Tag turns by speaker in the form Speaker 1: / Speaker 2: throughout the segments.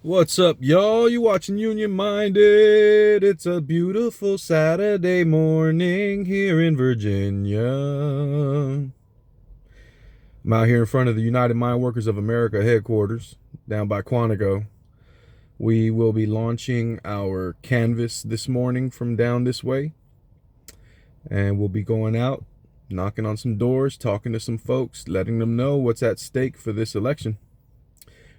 Speaker 1: What's up, y'all? You watching Union Minded? It's a beautiful Saturday morning here in Virginia. I'm out here in front of the United Mine Workers of America headquarters down by Quantico. We will be launching our canvas this morning from down this way. And we'll be going out, knocking on some doors, talking to some folks, letting them know what's at stake for this election.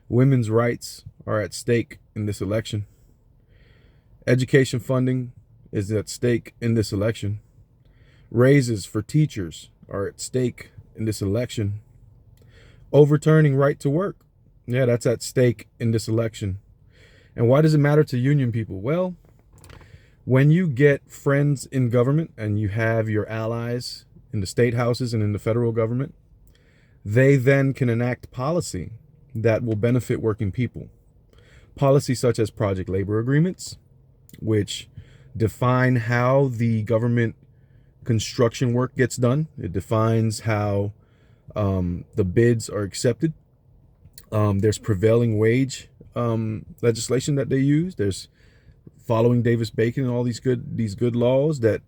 Speaker 1: Women's rights are at stake in this election. Education funding is at stake in this election. Raises for teachers are at stake in this election. Overturning right to work, yeah, that's at stake in this election. And why does it matter to union people? Well, when you get friends in government and you have your allies in the state houses and in the federal government, they then can enact policy that will benefit working people. Policies such as project labor agreements, which define how the government construction work gets done. It defines how the bids are accepted. There's prevailing wage legislation that they use. There's following Davis-Bacon and all these good laws that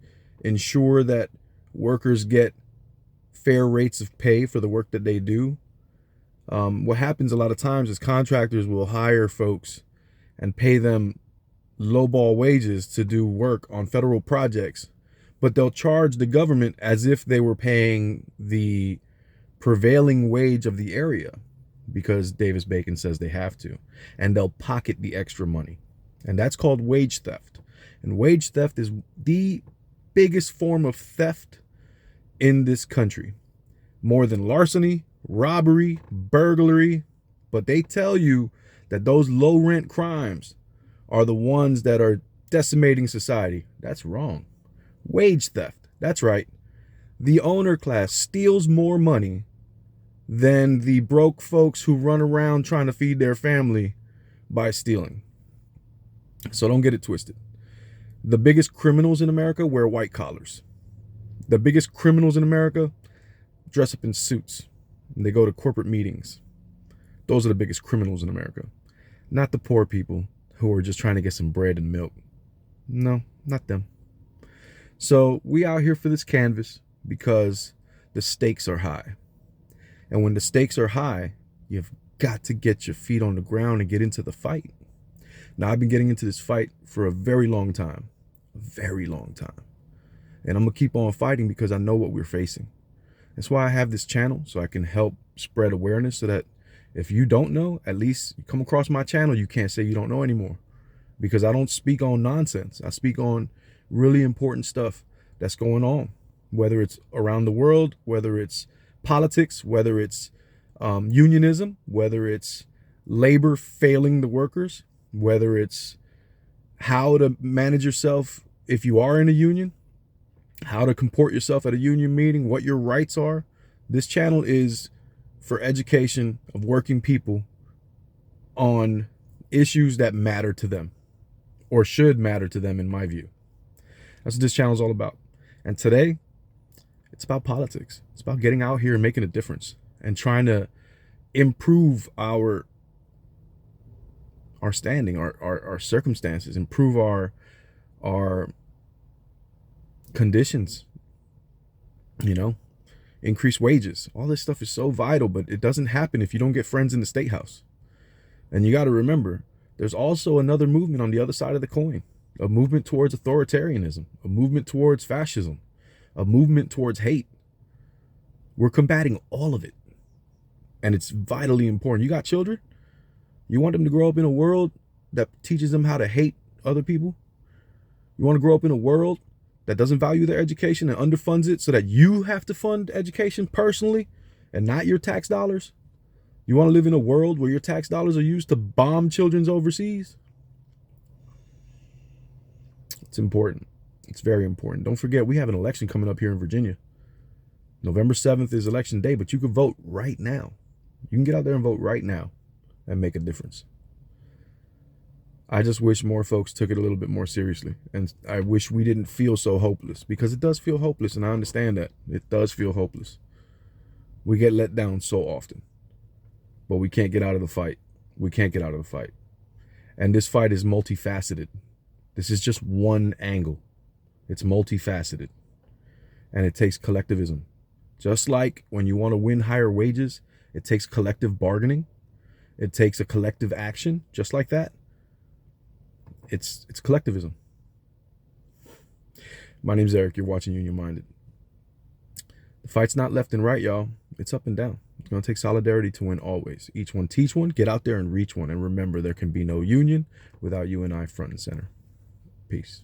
Speaker 1: ensure that workers get fair rates of pay for the work that they do. What happens a lot of times is contractors will hire folks and pay them lowball wages to do work on federal projects, but they'll charge the government as if they were paying the prevailing wage of the area because Davis-Bacon says they have to, and they'll pocket the extra money. And that's called wage theft. And wage theft is the biggest form of theft in this country, more than larceny, robbery, burglary. But they tell you that those low rent crimes are the ones that are decimating society. That's wrong. Wage theft, that's right. The owner class steals more money than the broke folks who run around trying to feed their family by stealing. So don't get it twisted. The biggest criminals in America wear white collars. The biggest criminals in America dress up in suits. And they go to corporate meetings. Those are the biggest criminals in America. Not the poor people who are just trying to get some bread and milk. No, not them. So we out here for this canvas because the stakes are high. And when the stakes are high, you've got to get your feet on the ground and get into the fight. Now, I've been getting into this fight for a very long time. A very long time. And I'm going to keep on fighting because I know what we're facing. That's why I have this channel, so I can help spread awareness so that if you don't know, at least you come across my channel, you can't say you don't know anymore. Because I don't speak on nonsense. I speak on really important stuff that's going on. Whether it's around the world, whether it's politics, whether it's unionism, whether it's labor failing the workers, whether it's how to manage yourself if you are in a union, how to comport yourself at a union meeting, what your rights are. This channel is for education of working people on issues that matter to them or should matter to them, in my view. That's what this channel is all about. And today, it's about politics. It's about getting out here and making a difference and trying to improve our standing, our circumstances, improve our conditions, increase wages. All this stuff is so vital, but it doesn't happen if you don't get friends in the state house. And you got to remember, there's also another movement on the other side of the coin, a movement towards authoritarianism, a movement towards fascism, a movement towards hate. We're combating all of it. And it's vitally important. You got children? You want them to grow up in a world that teaches them how to hate other people? You want to grow up in a world that doesn't value their education and underfunds it so that you have to fund education personally and not your tax dollars? You want to live in a world where your tax dollars are used to bomb children overseas? It's important. It's very important. Don't forget, we have an election coming up here in Virginia. November 7th is election day, but you can vote right now. You can get out there and vote right now and make a difference. I just wish more folks took it a little bit more seriously. And I wish we didn't feel so hopeless, because it does feel hopeless. And I understand that it does feel hopeless. We get let down so often, but we can't get out of the fight. We can't get out of the fight. And this fight is multifaceted. This is just one angle. It's multifaceted. And it takes collectivism. Just like when you want to win higher wages, it takes collective bargaining. It takes a collective action, just like that. It's collectivism. My name's Eric. You're watching Union Minded. The fight's not left and right, y'all. It's up and down. It's going to take solidarity to win always. Each one teach one. Get out there and reach one. And remember, there can be no union without you and I front and center. Peace.